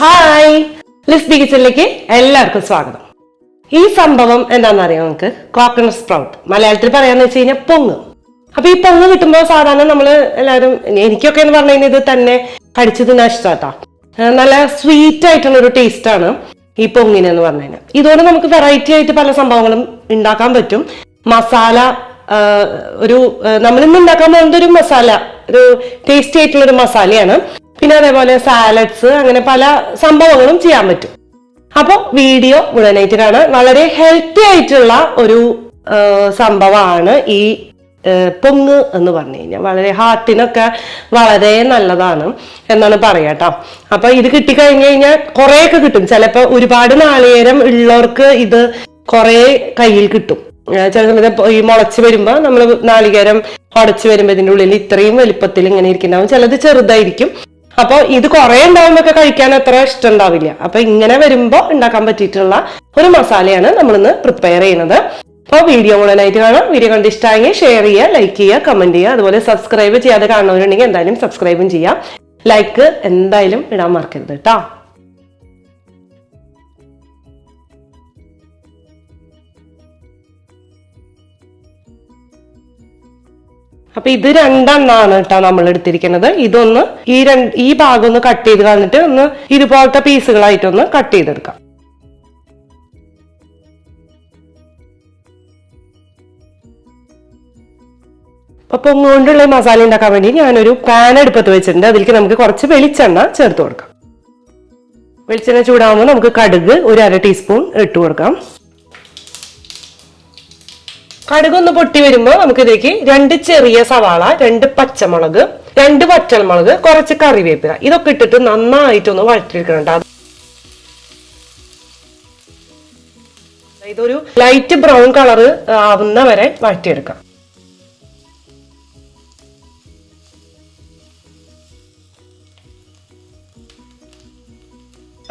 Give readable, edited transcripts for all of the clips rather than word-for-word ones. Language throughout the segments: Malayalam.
ഹായ്, ലിസ്ബി കിച്ചണിലേക്ക് എല്ലാവർക്കും സ്വാഗതം. ഈ സംഭവം എന്താണെന്നറിയാം നമുക്ക്? കോക്കനട്ട് സ്പ്രൗട്ട്, മലയാളത്തിൽ പറയാന്ന് വെച്ച് കഴിഞ്ഞാൽ പൊങ്ങ്. അപ്പൊ ഈ പൊങ്ങ് കിട്ടുമ്പോൾ സാധാരണ നമ്മള് എല്ലാവരും, എനിക്കൊക്കെ എന്ന് പറഞ്ഞു കഴിഞ്ഞാൽ ഇത് തന്നെ കടിച്ചു തിന്നാൻ ഇഷ്ടാട്ടാ. നല്ല സ്വീറ്റ് ആയിട്ടുള്ള ഒരു ടേസ്റ്റ് ആണ് ഈ പൊങ്ങിന് എന്ന് പറഞ്ഞു കഴിഞ്ഞാൽ. ഇതുകൊണ്ട് നമുക്ക് വെറൈറ്റി ആയിട്ട് പല സംഭവങ്ങളും ഉണ്ടാക്കാൻ പറ്റും. മസാല ഒരു നമ്മളിന്ന് ഉണ്ടാക്കാൻ പോകുന്നത് ഒരു മസാല, ഒരു ടേസ്റ്റി ആയിട്ടുള്ള ഒരു മസാലയാണ്. പിന്നെ അതേപോലെ സാലഡ്സ്, അങ്ങനെ പല സംഭവങ്ങളും ചെയ്യാൻ പറ്റും. അപ്പൊ വീഡിയോ മുഴുവനായിട്ട് കാണാൻ. വളരെ ഹെൽത്തി ആയിട്ടുള്ള ഒരു സംഭവമാണ് ഈ പൊങ്ങ് എന്ന് പറഞ്ഞു കഴിഞ്ഞാൽ. വളരെ ഹാർട്ടിനൊക്കെ വളരെ നല്ലതാണ് എന്നാണ് പറയാട്ടോ. അപ്പൊ ഇത് കിട്ടിക്കഴിഞ്ഞു കഴിഞ്ഞാൽ കുറെയൊക്കെ കിട്ടും. ചിലപ്പോ ഒരുപാട് നാളികേരം ഉള്ളവർക്ക് ഇത് കുറെ കയ്യിൽ കിട്ടും. ചില സമയത്ത് ഈ മുളച്ച് വരുമ്പോ നമ്മൾ നാളികേരം ഉടച്ചു വരുമ്പോ ഇതിന്റെ ഉള്ളിൽ ഇത്രയും വലുപ്പത്തിൽ ഇങ്ങനെ ഇരിക്കുന്നുണ്ടാവും. ചിലത് ചെറുതായിരിക്കും. അപ്പൊ ഇത് കുറെ ഉണ്ടാവുമ്പോ കഴിക്കാൻ അത്ര ഇഷ്ടം ഉണ്ടാവില്ല. അപ്പൊ ഇങ്ങനെ വരുമ്പോ ഉണ്ടാക്കാൻ പറ്റിയിട്ടുള്ള ഒരു മസാലയാണ് നമ്മളിന്ന് പ്രിപ്പയർ ചെയ്യുന്നത്. അപ്പോൾ വീഡിയോ മുഴുവനായിട്ട് കാണാം. വീഡിയോ കണ്ട് ഇഷ്ടമായെങ്കിൽ ഷെയർ ചെയ്യുക, ലൈക്ക് ചെയ്യുക, കമന്റ് ചെയ്യുക. അതുപോലെ സബ്സ്ക്രൈബ് ചെയ്യാതെ കാണുന്നവരുണ്ടെങ്കിൽ എന്തായാലും സബ്സ്ക്രൈബും ചെയ്യാം. ലൈക്ക് എന്തായാലും ഇടാൻ മറക്കരുത് കേട്ടോ. അപ്പൊ ഇത് രണ്ടെണ്ണാണ് കേട്ടോ നമ്മൾ എടുത്തിരിക്കുന്നത്. ഇതൊന്ന് ഈ ഭാഗം ഒന്ന് കട്ട് ചെയ്ത് കളഞ്ഞിട്ട് ഒന്ന് ഇതുപോലത്തെ പീസുകളായിട്ടൊന്ന് കട്ട് ചെയ്തെടുക്കാം. അപ്പൊ പൊങ്ങ് കൊണ്ടുള്ള മസാല ഉണ്ടാക്കാൻ വേണ്ടി ഞാനൊരു പാൻ അടുപ്പത്ത് വെച്ചിട്ടുണ്ട്. അതിലേക്ക് നമുക്ക് കുറച്ച് വെളിച്ചെണ്ണ ചേർത്ത് കൊടുക്കാം. വെളിച്ചെണ്ണ ചൂടാകുമ്പോൾ നമുക്ക് കടുക് ഒരു 1/2 ടീസ്പൂൺ ഇട്ട് കൊടുക്കാം. കടുകൊന്ന് പൊട്ടി വരുമ്പോ നമുക്ക് ഇതിലേക്ക് 2 ചെറിയ സവാള, 2 പച്ചമുളക്, 2 വറ്റൽമുളക്, കുറച്ച് കറിവേപ്പില, ഇതൊക്കെ ഇട്ടിട്ട് നന്നായിട്ടൊന്ന് വഴറ്റിയെടുക്കണം. ഇതൊരു ലൈറ്റ് ബ്രൗൺ കളർ ആവുന്ന വരെ വഴറ്റിയെടുക്കാം.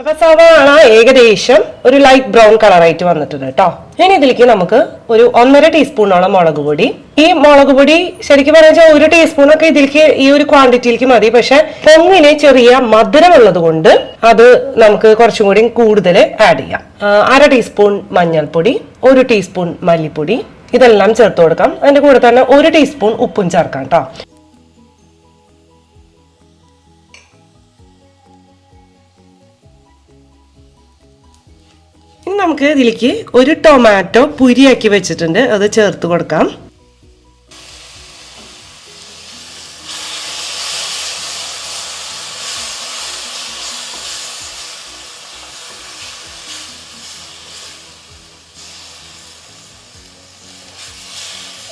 അപ്പൊ സവാള ഏകദേശം ഒരു ലൈറ്റ് ബ്രൗൺ കളറായിട്ട് വന്നിട്ടുണ്ട് കേട്ടോ. ഇനി ഇതിലേക്ക് നമുക്ക് ഒരു 1.5 ടീസ്പൂണോളം മുളക് പൊടി. ഈ മുളക് പൊടി ശരിക്കും പറഞ്ഞാൽ 1 ടീസ്പൂണൊക്കെ ഇതിലേക്ക് ഈ ഒരു ക്വാണ്ടിറ്റിയിലേക്ക് മതി. പക്ഷെ പൊങ്ങിന് ചെറിയ മധുരമുള്ളത് കൊണ്ട് അത് നമുക്ക് കുറച്ചും കൂടി കൂടുതൽ ആഡ് ചെയ്യാം. 1/2 ടീസ്പൂൺ മഞ്ഞൾപ്പൊടി, 1 ടീസ്പൂൺ മല്ലിപ്പൊടി, ഇതെല്ലാം ചേർത്ത് കൊടുക്കാം. അതിന്റെ കൂടെ തന്നെ 1 ടീസ്പൂൺ ഉപ്പും ചേർക്കാം കേട്ടോ. നമുക്ക് ഇതിലേക്ക് ഒരു ടൊമാറ്റോ പുരിയാക്കി വെച്ചിട്ടുണ്ട്, അത് ചേർത്ത് കൊടുക്കാം.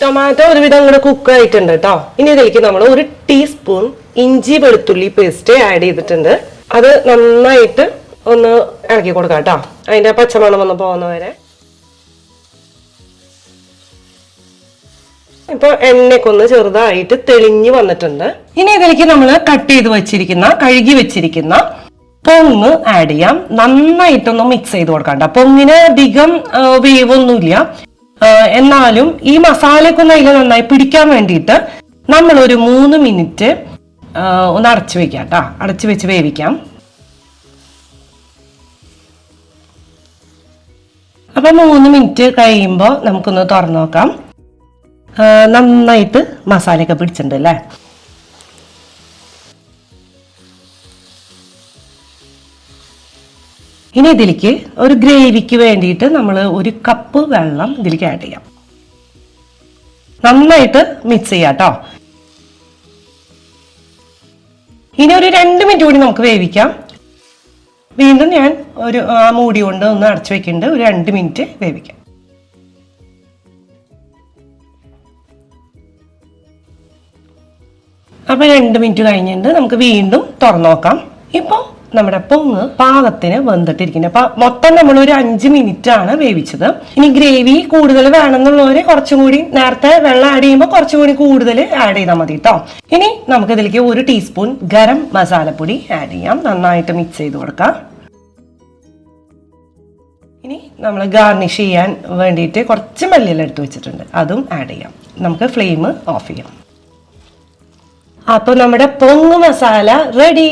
ടൊമാറ്റോ ഒരുവിധം കൂടെ കുക്ക് ആയിട്ടുണ്ട് കേട്ടോ. ഇനി ഇതിലേക്ക് നമ്മൾ 1 ടീസ്പൂൺ ഇഞ്ചി വെളുത്തുള്ളി പേസ്റ്റ് ആഡ് ചെയ്തിട്ടുണ്ട്. അത് നന്നായിട്ട് ഒന്ന് ഇളക്കി കൊടുക്കാം കേട്ടോ, അതിന്റെ പച്ചമണം ഒന്ന് പോകുന്നവരെ. ഇപ്പൊ എണ്ണയൊക്കെ ചെറുതായിട്ട് തെളിഞ്ഞു വന്നിട്ടുണ്ട്. ഇനി ഇതിലേക്ക് നമ്മൾ കട്ട് ചെയ്ത് വെച്ചിരിക്കുന്ന, കഴുകി വെച്ചിരിക്കുന്ന പൊങ്ങ് ആഡ് ചെയ്യാം. നന്നായിട്ടൊന്ന് മിക്സ് ചെയ്ത് കൊടുക്കാം കേട്ടോ. പൊങ്ങിന് അധികം വേവൊന്നുമില്ല, എന്നാലും ഈ മസാലയൊക്കെ ഒന്ന് അതിൽ നന്നായി പിടിക്കാൻ വേണ്ടിയിട്ട് നമ്മൾ ഒരു 3 മിനിറ്റ് ഒന്ന് അടച്ചു വെക്കാം കേട്ടോ. അടച്ചു വെച്ച് വേവിക്കാം. അപ്പൊ 3 മിനിറ്റ് കഴിയുമ്പോൾ നമുക്കൊന്ന് തുറന്നു നോക്കാം. നന്നായിട്ട് മസാലയൊക്കെ പിടിച്ചിട്ടുണ്ട് അല്ലേ. ഇനി ഇതിലേക്ക് ഒരു ഗ്രേവിക്ക് വേണ്ടിയിട്ട് നമ്മൾ 1 കപ്പ് വെള്ളം ഇതിലേക്ക് ആഡ് ചെയ്യാം. നന്നായിട്ട് മിക്സ് ചെയ്യാം കേട്ടോ. ഇനി ഒരു 2 മിനിറ്റ് കൂടി നമുക്ക് വേവിക്കാം. വീണ്ടും ഞാൻ ഒരു മൂടി കൊണ്ട് ഒന്ന് അടച്ചു വെക്കുന്നുണ്ട്. ഒരു 2 മിനിറ്റ് വേവിക്കാം. അപ്പൊ 2 മിനിറ്റ് കഴിഞ്ഞിട്ട് നമുക്ക് വീണ്ടും തുറന്നു നോക്കാം. ഇപ്പൊ നമ്മുടെ പൊങ്ങ് പാകത്തിന് വെന്തിട്ടിരിക്കുന്നത്. അപ്പൊ മൊത്തം നമ്മൾ ഒരു 5 മിനിറ്റ് ആണ് വേവിച്ചത്. ഇനി ഗ്രേവി കൂടുതൽ വേണമെന്നുള്ളവര് കുറച്ചും കൂടി നേരത്തെ വെള്ളം ആഡ് ചെയ്യുമ്പോൾ കുറച്ചും കൂടി കൂടുതൽ ആഡ് ചെയ്താൽ മതി കേട്ടോ. ഇനി നമുക്ക് ഇതിലേക്ക് 1 ടീസ്പൂൺ ഗരം മസാലപ്പൊടി ആഡ് ചെയ്യാം. നന്നായിട്ട് മിക്സ് ചെയ്ത് കൊടുക്കാം. ഇനി നമ്മൾ ഗാർണിഷ് ചെയ്യാൻ വേണ്ടിയിട്ട് കുറച്ച് മല്ലിയില എടുത്ത് വെച്ചിട്ടുണ്ട്, അതും ആഡ് ചെയ്യാം. നമുക്ക് ഫ്ലെയിം ഓഫ് ചെയ്യാം. അപ്പൊ നമ്മുടെ പൊങ്ങ് മസാല റെഡി.